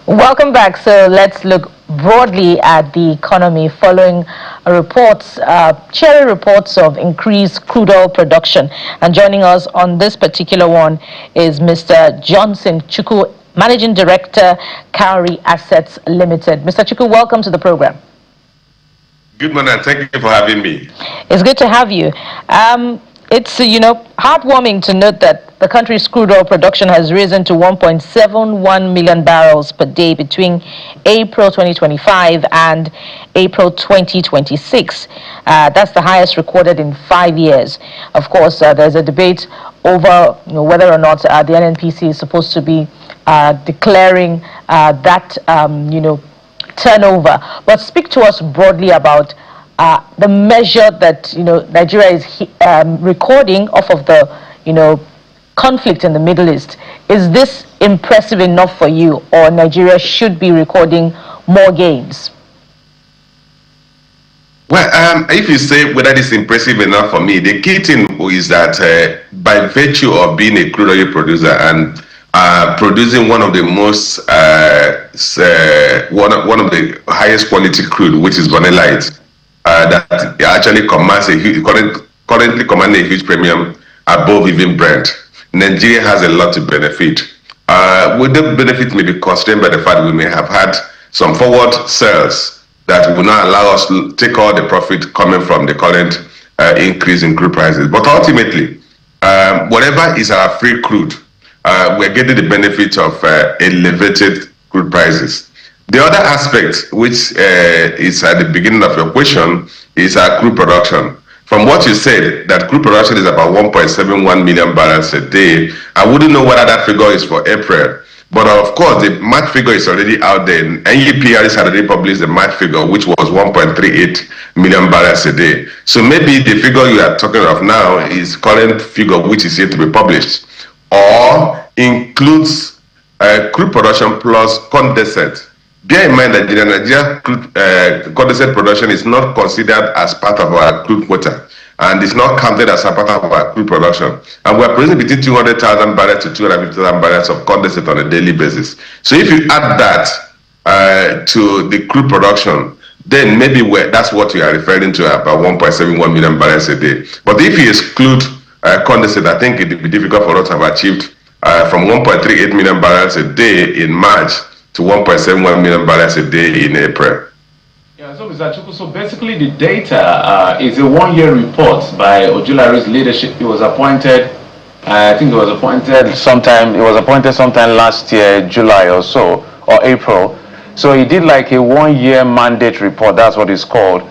Welcome back. So let's look broadly at the economy following cheery reports of increased crude oil production. And joining us on this particular one is Mr. Johnson Chukwu, Managing Director, Cowrie Assets Limited. Mr. Chukwu, welcome to the program. Good morning, and thank you for having me. It's good to have you. It's heartwarming to note that the country's crude oil production has risen to 1.71 million barrels per day between April 2025 and April 2026. That's the highest recorded in 5 years. Of course, there's a debate over whether or not the NNPC is supposed to be declaring that turnover. But speak to us broadly about the measure that Nigeria is recording off of the conflict in the Middle East. Is this impressive enough for you, or Nigeria should be recording more gains? Well, if you say whether this is impressive enough for me, the key thing is that by virtue of being a crude oil producer and producing one of the most one of the highest quality crude, which is vanillite, that actually commands currently commanding a huge premium above even Brent. Nigeria has a lot to benefit. With the benefit may be constrained by the fact we may have had some forward sales that will not allow us to take all the profit coming from the current increase in crude prices. But ultimately, whatever is our free crude, we're getting the benefit of elevated crude prices. The other aspect, which is at the beginning of your question, is our crude production. From what you said, that crude production is about 1.71 million barrels a day. I wouldn't know whether that figure is for April. But of course, the March figure is already out there. NUPR has already published the March figure, which was 1.38 million barrels a day. So maybe the figure you are talking of now is current figure, which is yet to be published, or includes crude production plus condensate. Bear in mind that Nigeria condensate production is not considered as part of our crude quota, and is not counted as a part of our crude production. And we are producing between 200,000 barrels to 250,000 barrels of condensate on a daily basis. So if you add that to the crude production, then maybe that's what you are referring to, about 1.71 million barrels a day. But if you exclude condensate, I think it would be difficult for us to have achieved from 1.38 million barrels a day in March to 1.71 million barrels a day in April. Yeah, so Mr. Chukwu, so basically the data is a one-year report by Ojulari's leadership. He was appointed, I think it was appointed sometime last year, July or so, or April. So he did like a one-year mandate report, that's what it's called.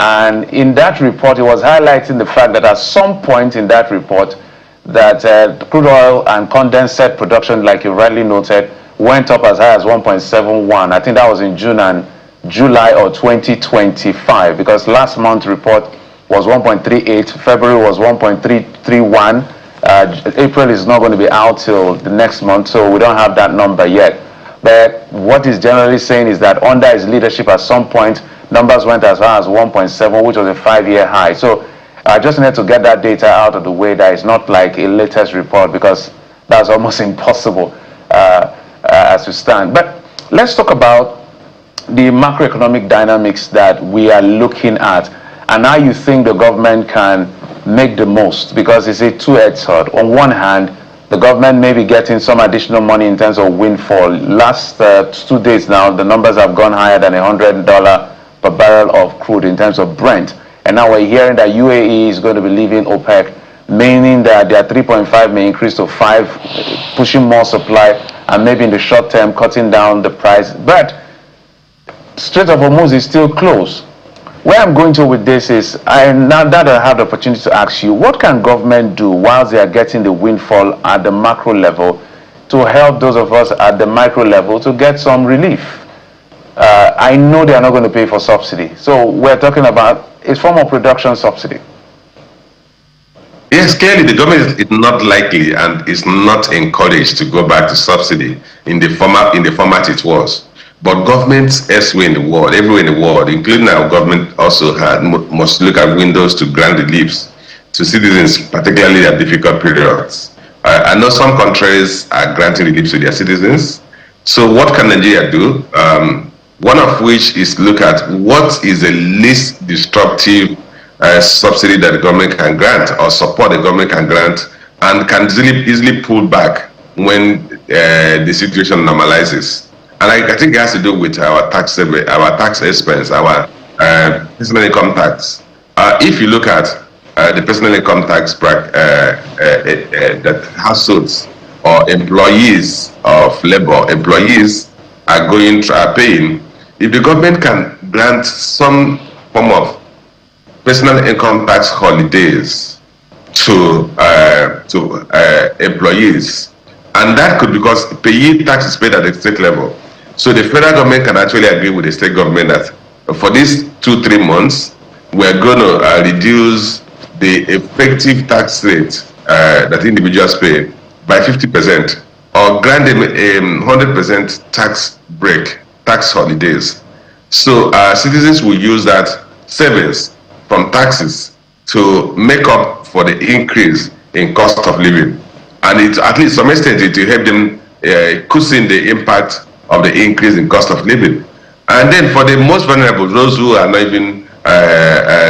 And in that report, he was highlighting the fact that at some point in that report, that crude oil and condensate production, like you rightly noted, went up as high as 1.71. I think that was in June and July of 2025, because last month's report was 1.38, February was 1.331, April is not going to be out till the next month, so we don't have that number yet. But what he's generally saying is that under his leadership at some point, numbers went as high as 1.7, which was a 5-year high. So I just need to get that data out of the way, that it's not like a latest report, because that's almost impossible as we stand. But let's talk about the macroeconomic dynamics that we are looking at, and how you think the government can make the most, because it's a two-edged sword. On one hand, the government may be getting some additional money in terms of windfall. Last 2 days now, the numbers have gone higher than $100 per barrel of crude in terms of Brent. And now we're hearing that UAE is going to be leaving OPEC, meaning that their 3.5 may increase to 5, pushing more supply, and maybe in the short term cutting down the price. But Strait of Hormuz is still closed. Where I'm going to with this is, now that I have the opportunity to ask you, what can government do whilst they are getting the windfall at the macro level to help those of us at the micro level to get some relief? I know they are not going to pay for subsidy. So we're talking about a form of production subsidy. Yes, clearly the government is not likely and is not encouraged to go back to subsidy in the format it was. But governments elsewhere in the world, everywhere in the world, including our government, also must look at windows to grant reliefs to citizens, particularly at difficult periods. I know some countries are granting relief to their citizens. So what can Nigeria do? One of which is look at what is the least disruptive subsidy that the government can grant or support the government can grant and can easily pull back when the situation normalizes. And I think it has to do with our tax expense, our personal income tax. If you look at the personal income tax that households or employees of labor, employees are paying, if the government can grant some form of personal income tax holidays to employees, and that could, because payee tax is paid at the state level, so the federal government can actually agree with the state government that for these 2-3 months we're going to reduce the effective tax rate that individuals pay by 50%, or grant them a 100% tax break, tax holidays. So citizens will use that savings from taxes to make up for the increase in cost of living. And it, at least some extent, it will help them cushion the impact of the increase in cost of living. And then for the most vulnerable, those who are not even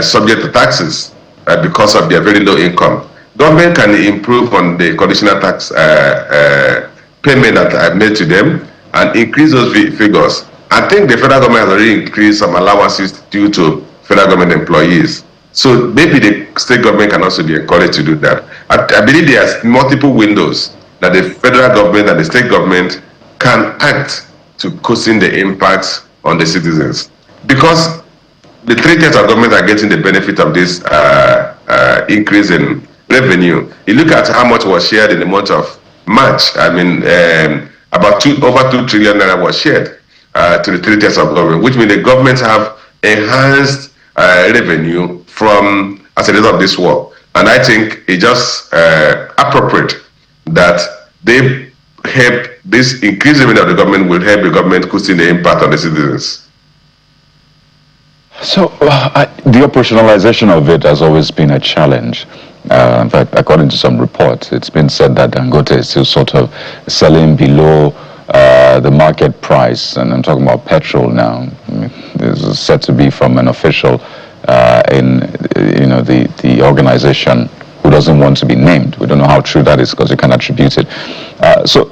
subject to taxes because of their very low income, government can improve on the conditional tax payment that I made to them and increase those figures. I think the federal government has already increased some allowances due to federal government employees. So maybe the state government can also be encouraged to do that. I believe there are multiple windows that the federal government and the state government can act to cushion the impact on the citizens. Because the 3 tiers of government are getting the benefit of this increase in revenue. You look at how much was shared in the month of March. I mean, about over 2 trillion naira was shared to the 3 tiers of government, which means the governments have enhanced revenue from as a result of this war. And I think it's just appropriate that they help, this increased revenue of the government will help the government cushion the impact on the citizens. So the operationalization of it has always been a challenge. In fact, according to some reports, it's been said that Dangote is still sort of selling below the market price, and I'm talking about petrol now. This is said to be from an official in the organization who doesn't want to be named. We don't know how true that is because you can attribute it. So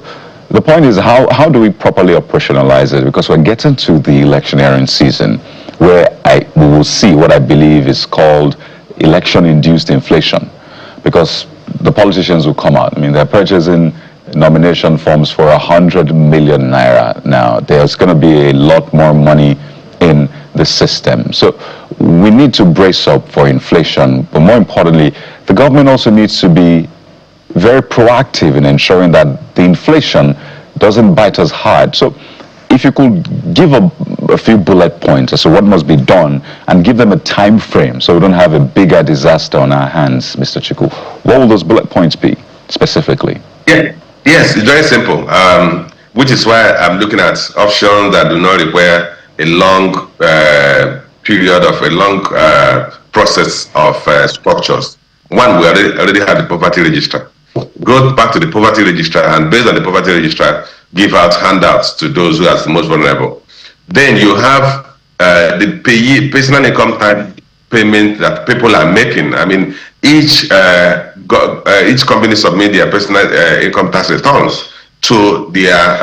the point is, how do we properly operationalize it? Because we're getting to the electioneering season, where we will see what I believe is called election-induced inflation, because the politicians will come out. I mean, they're purchasing nomination forms for 100 million naira now. There's going to be a lot more money in the system. So we need to brace up for inflation, but more importantly, the government also needs to be very proactive in ensuring that the inflation doesn't bite us hard. So if you could give a few bullet points as to what must be done and give them a time frame so we don't have a bigger disaster on our hands, Mr. Chukwu, what will those bullet points be specifically? Yeah. Yes, it's very simple, which is why I'm looking at options that do not require a long period of a long process of structures. One, we already have the poverty register. Go back to the poverty register, and based on the poverty register, give out handouts to those who are the most vulnerable. Then you have the personal income tax payment that people are making. I mean, each company submit their personal income tax returns to their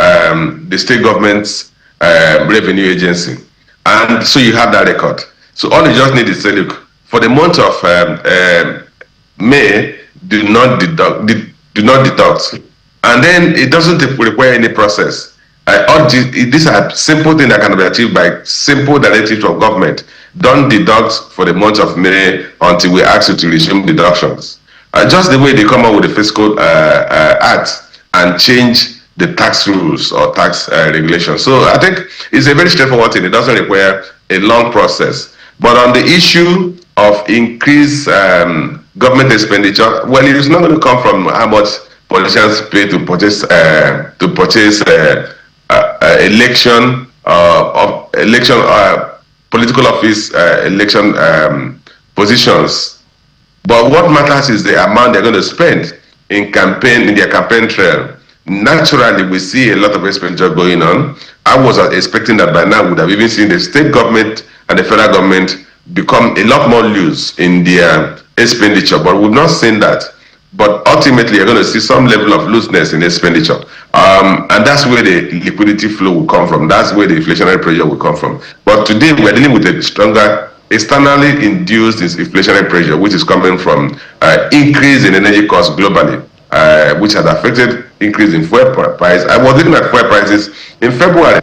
the state government's revenue agency, and so you have that record. So all you just need is say, look, for the month of May, do not deduct, and then it doesn't require any process. These are simple things that can be achieved by simple directives from government. Don't deduct for the month of May until we ask you to resume deductions. Just the way they come up with the Fiscal Act and change the tax rules or tax regulations. So I think it's a very straightforward thing. It doesn't require a long process. But on the issue of increased government expenditure, well, it is not going to come from how much politicians pay to purchase political office election positions. But what matters is the amount they're going to spend in their campaign trail. naturally we see a lot of expenditure going on. I was expecting that by now we would have even seen the state government and the federal government become a lot more loose in their expenditure, but we've not seen that. But ultimately, you're going to see some level of looseness in expenditure. And that's where the liquidity flow will come from. That's where the inflationary pressure will come from. But today, we're dealing with a stronger externally induced inflationary pressure, which is coming from increase in energy costs globally, which has affected increase in fuel price. I was looking at fuel prices in February.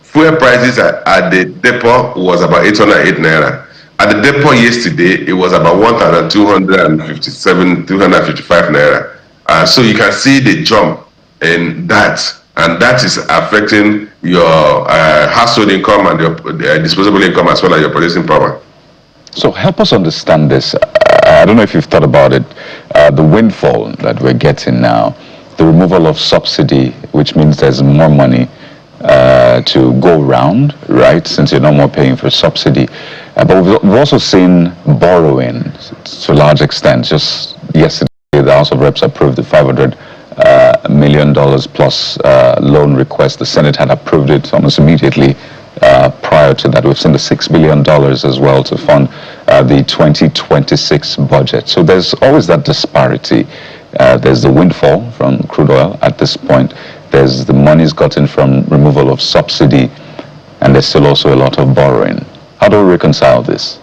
Fuel prices at the depot was about 808 naira. At the depot yesterday, it was about 1,257, 255 naira. So you can see the jump in that, and that is affecting your household income and your disposable income as well as your purchasing power. So help us understand this. I don't know if you've thought about it. The windfall that we're getting now, the removal of subsidy, which means there's more money to go around, right? Since you're no more paying for subsidy. But we've also seen borrowing to a large extent. Just yesterday, the House of Reps approved the $500 million plus loan request. The Senate had approved it almost immediately. Prior to that, we've seen the $6 billion as well to fund the 2026 budget. So there's always that disparity. There's the windfall from crude oil at this point. There's the monies gotten from removal of subsidy, and there's still also a lot of borrowing. How do we reconcile this?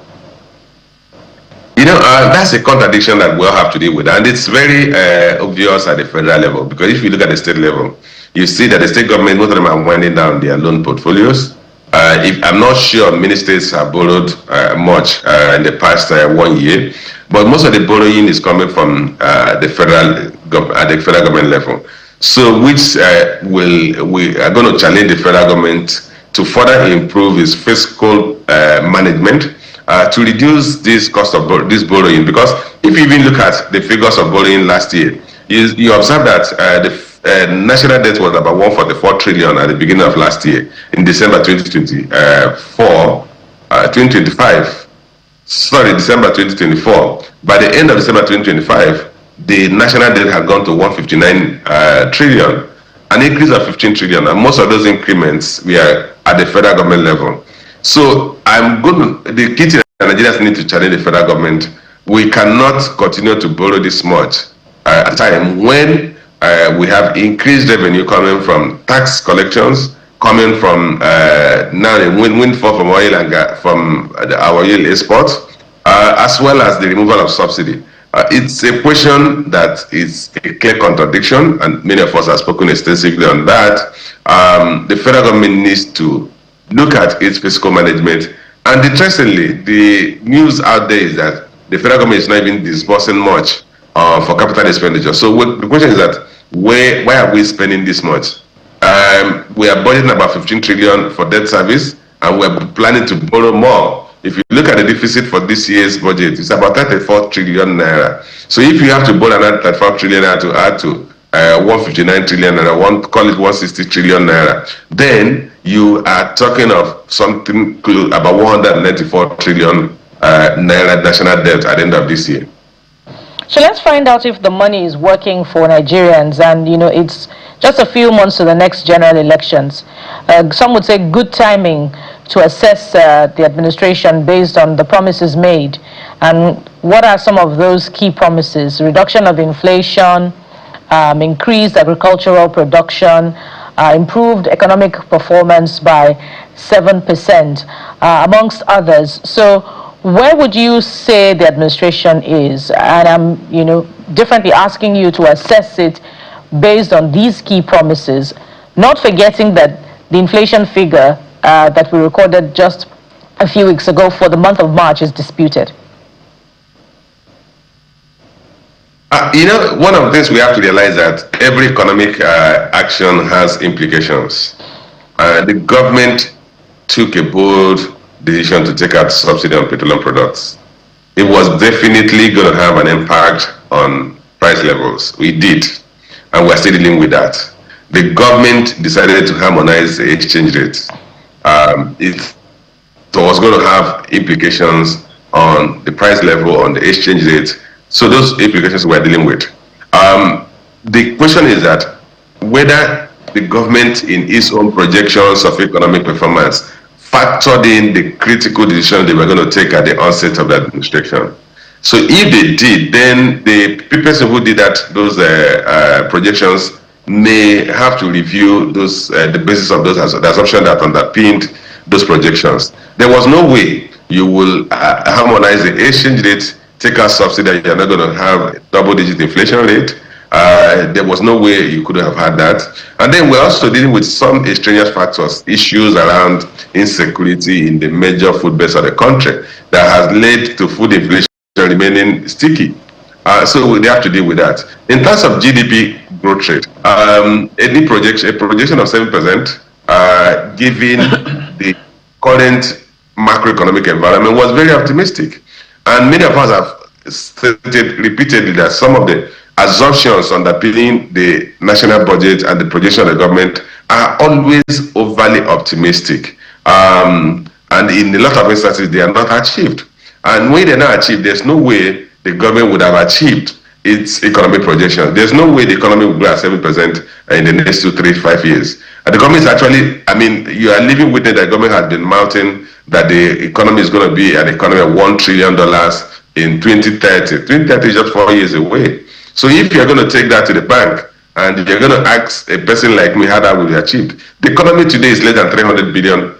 That's a contradiction that we'll have to deal with, and it's very obvious at the federal level, because if you look at the state level, you see that the state government, most of them are winding down their loan portfolios. I'm not sure many states have borrowed much in the past 1 year, but most of the borrowing is coming from the federal government level. So which we are going to challenge the federal government to further improve its fiscal management to reduce this cost of this borrowing. Because if you even look at the figures of borrowing last year, you observe that the national debt was about 144 trillion at the beginning of last year, in December 2024. By the end of December 2025, the national debt had gone to 159 trillion, an increase of 15 trillion, and most of those increments were at the federal government level. So the key thing that Nigerians need to challenge the federal government. We cannot continue to borrow this much at a time when we have increased revenue coming from tax collections, coming from now the windfall from oil and gas, from our oil exports, as well as the removal of subsidy. It's a question that is a clear contradiction, and many of us have spoken extensively on that. The federal government needs to look at its fiscal management. And interestingly, the news out there is that the federal government is not even disbursing much for capital expenditure. So the question is that why are we spending this much? We are budgeting about 15 trillion for debt service, and we're planning to borrow more. If you look at the deficit for this year's budget, it's about 34 trillion naira. So if you have to borrow another 34 trillion naira to add to 159 trillion naira, call it 160 trillion naira, then you are talking of something about 194 trillion naira national debt at the end of this year. So let's find out if the money is working for Nigerians. And it's just a few months to the next general elections. Some would say good timing to assess the administration based on the promises made. And what are some of those key promises? Reduction of inflation, increased agricultural production, improved economic performance by 7%, amongst others. So where would you say the administration is? And I'm, differently asking you to assess it based on these key promises, not forgetting that the inflation figure that we recorded just a few weeks ago for the month of March is disputed. One of the things we have to realize that every economic action has implications. The government took a bold decision to take out subsidy on petroleum products. It was definitely going to have an impact on price levels. We did, and we're still dealing with that. The government decided to harmonize the exchange rates. It was going to have implications on the price level, on the exchange rate. So those implications we're dealing with. The question is that whether the government in its own projections of economic performance factored in the critical decisions they were going to take at the onset of the administration. So if they did, then the person who did those projections may have to review those the basis of those the assumption that underpinned those projections. There was no way you will harmonize the exchange rate, take out subsidy, you're not going to have a double-digit inflation rate. There was no way you could have had that. And then we're also dealing with some extraneous factors, issues around insecurity in the major food base of the country that has led to food inflation remaining sticky. So they have to deal with that. In terms of GDP growth rate, a projection of 7%, given the current macroeconomic environment, was very optimistic. And many of us have stated repeatedly that some of the assumptions underpinning the national budget and the projection of the government are always overly optimistic. And in a lot of instances, they are not achieved. And when they're not achieved, there's no way the government would have achieved its economic projection. There's no way the economy will grow at 7% in the next 2, 3, 5 years. And the government is actually, I mean, you are living with it. The government has been mounting that the economy is going to be an economy of $1 trillion in 2030. 2030 is just 4 years away. So if you're going to take that to the bank and you're going to ask a person like me how that will be achieved, the economy today is less than $300 billion.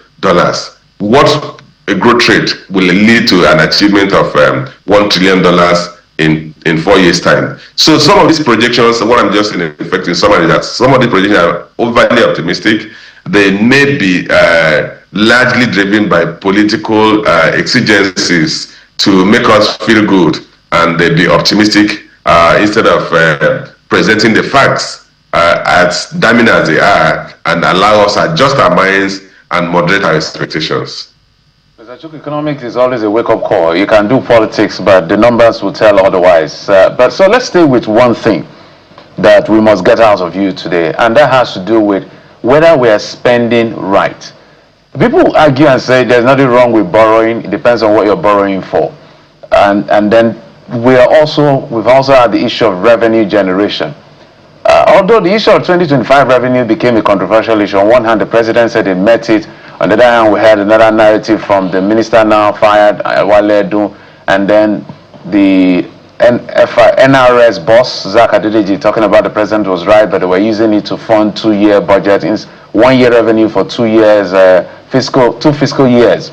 What a growth rate will lead to an achievement of $1 trillion in 4 years' time. So some of these projections, what I'm just in effect in summary, that some of the projections are overly optimistic. They may be largely driven by political exigencies to make us feel good and they be optimistic instead of presenting the facts as damning as they are and allow us to adjust our minds and moderate our expectations. Mr. Chukwu, economics is always a wake-up call. You can do politics, but the numbers will tell otherwise. So let's stay with one thing that we must get out of you today, and that has to do with whether we are spending right. People argue and say there's nothing wrong with borrowing. It depends on what you're borrowing for. And then we've also had the issue of revenue generation. Although the issue of 2025 revenue became a controversial issue, on one hand, the president said he met it. On the other hand, we had another narrative from the minister now fired, Wale Edu, and then the NRS boss, Zach Adedeji, talking about the president was right, but they were using it to fund 2-year budget, 1 year revenue for 2 years, two fiscal years.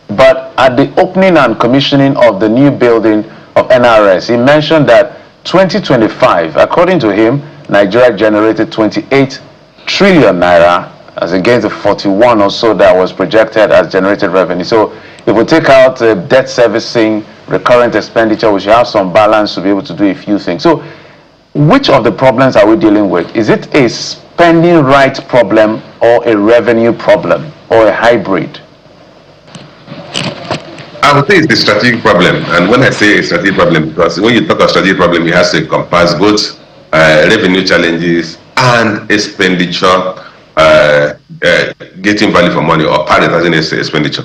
But at the opening and commissioning of the new building of NRS, he mentioned that 2025, according to him, Nigeria generated 28 trillion naira as against the 41 or so that was projected as generated revenue. So if we take out debt servicing, recurrent expenditure, we should have some balance to be able to do a few things. So which of the problems are we dealing with? Is it a spending right problem or a revenue problem or a hybrid? I would say it's a strategic problem. And when I say a strategic problem, because when you talk of strategic problem, it has to encompass both revenue challenges and expenditure, getting value for money or prioritizing expenditure.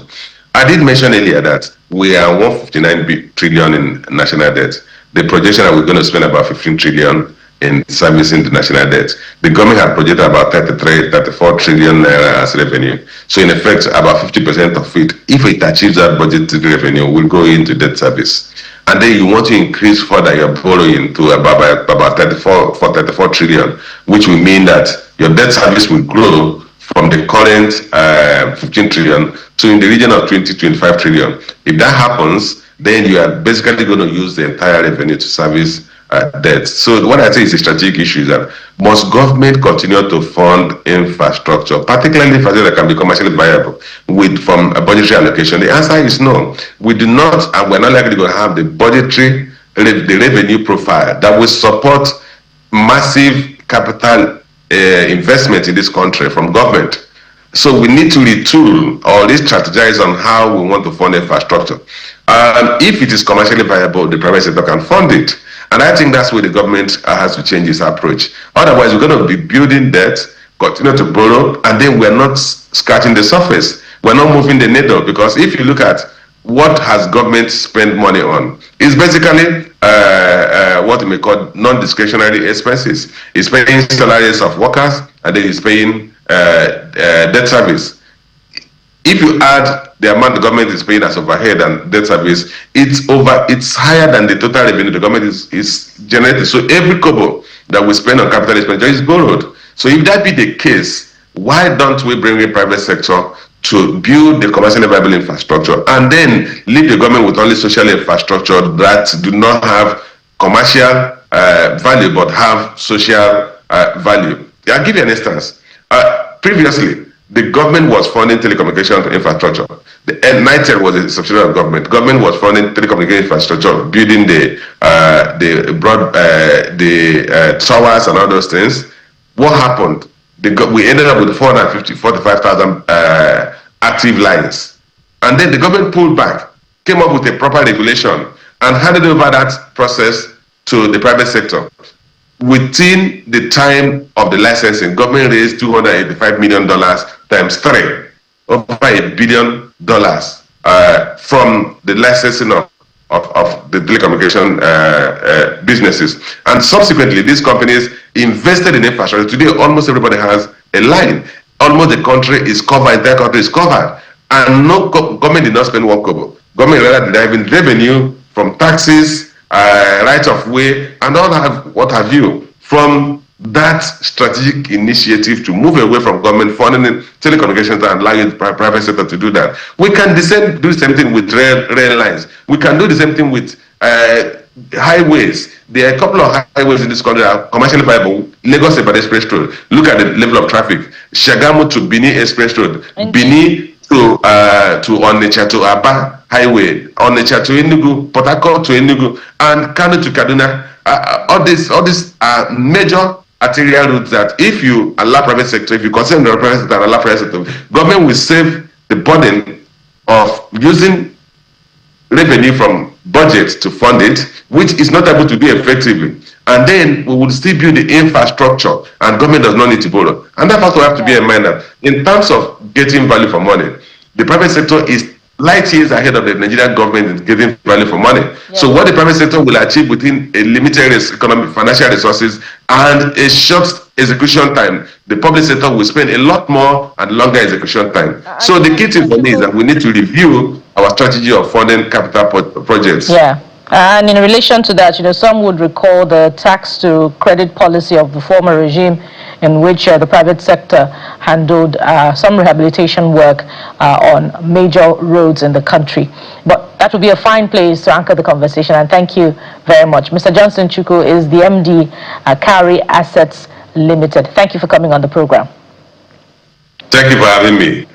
I did mention earlier that we are 159 trillion in national debt. The projection that we're going to spend about 15 trillion in servicing the national debt. The government had projected about 34 trillion naira as revenue. So in effect, about 50% of it, if it achieves that budgeted revenue, will go into debt service. And then you want to increase further your borrowing to about 34 trillion, which will mean that your debt service will grow from the current 15 trillion to in the region of 20-25 trillion. If that happens, then you are basically going to use the entire revenue to service debt. So what I say is a strategic issue is that must government continue to fund infrastructure, particularly infrastructure that can be commercially viable from a budgetary allocation? The answer is no. We do not, and we're not likely going to have the the revenue profile that will support massive capital investment in this country from government. So we need to retool or re-strategize on how we want to fund infrastructure. If it is commercially viable, the private sector can fund it. And I think that's where the government has to change its approach. Otherwise, we're going to be building debt, continue to borrow, and then we're not scratching the surface. We're not moving the needle, because if you look at what has government spent money on, it's basically what we may call non-discretionary expenses. He's paying salaries of workers, and then he's paying debt service. If you add the amount the government is paying as overhead and debt service, it's higher than the total revenue the government is generating. So every kobo that we spend on capital expenditure is borrowed. So if that be the case, why don't we bring in private sector to build the commercially viable infrastructure and then leave the government with only social infrastructure that do not have commercial value but have social value? I'll give you an instance. Previously, the government was funding telecommunication infrastructure. The NITEL was a subsidiary of government. Government was funding telecommunication infrastructure, building the towers and all those things. What happened? We ended up with 45,000 active lines. And then the government pulled back, came up with a proper regulation, and handed over that process to the private sector. Within the time of the licensing, government raised $285 million times 3, over $1 billion from the licensing of the telecommunication businesses. And subsequently, these companies invested in infrastructure. Today, almost everybody has a line. Almost the country is covered, the country is covered. And no government did not spend one kobo. Government rather deriving revenue from taxes, right of way, and all what have you, from that strategic initiative to move away from government funding in telecommunications and allowing the private sector to do that. We can do the same thing with rail lines. We can do the same thing with highways. There are a couple of highways in this country that are commercially viable. Lagos Ibadan Express Road. Look at the level of traffic. Shagamu to Bini Express Road. Bini to Onitsha to Aba Highway. Onitsha to Enugu. Port Harcourt to Enugu. And Kano to Kaduna. All these are major arterial routes that if you allow private sector, if you consider the private sector and allow private sector, government will save the burden of using revenue from budget to fund it, which is not able to do effectively. And then we will still build the infrastructure, and government does not need to borrow. And that also have to be in mind that in terms of getting value for money, the private sector is light years ahead of the Nigerian government in getting value for money. Yeah. So what the private sector will achieve within a limited economic financial resources and a short execution time, the public sector will spend a lot more and longer execution time. So the key thing for me is that we need to review our strategy of funding capital projects. Yeah. And in relation to that, some would recall the tax to credit policy of the former regime, in which the private sector handled some rehabilitation work on major roads in the country. But that would be a fine place to anchor the conversation, and thank you very much. Mr. Johnson Chukwu is the MD Carry Assets Limited. Thank you for coming on the program. Thank you for having me.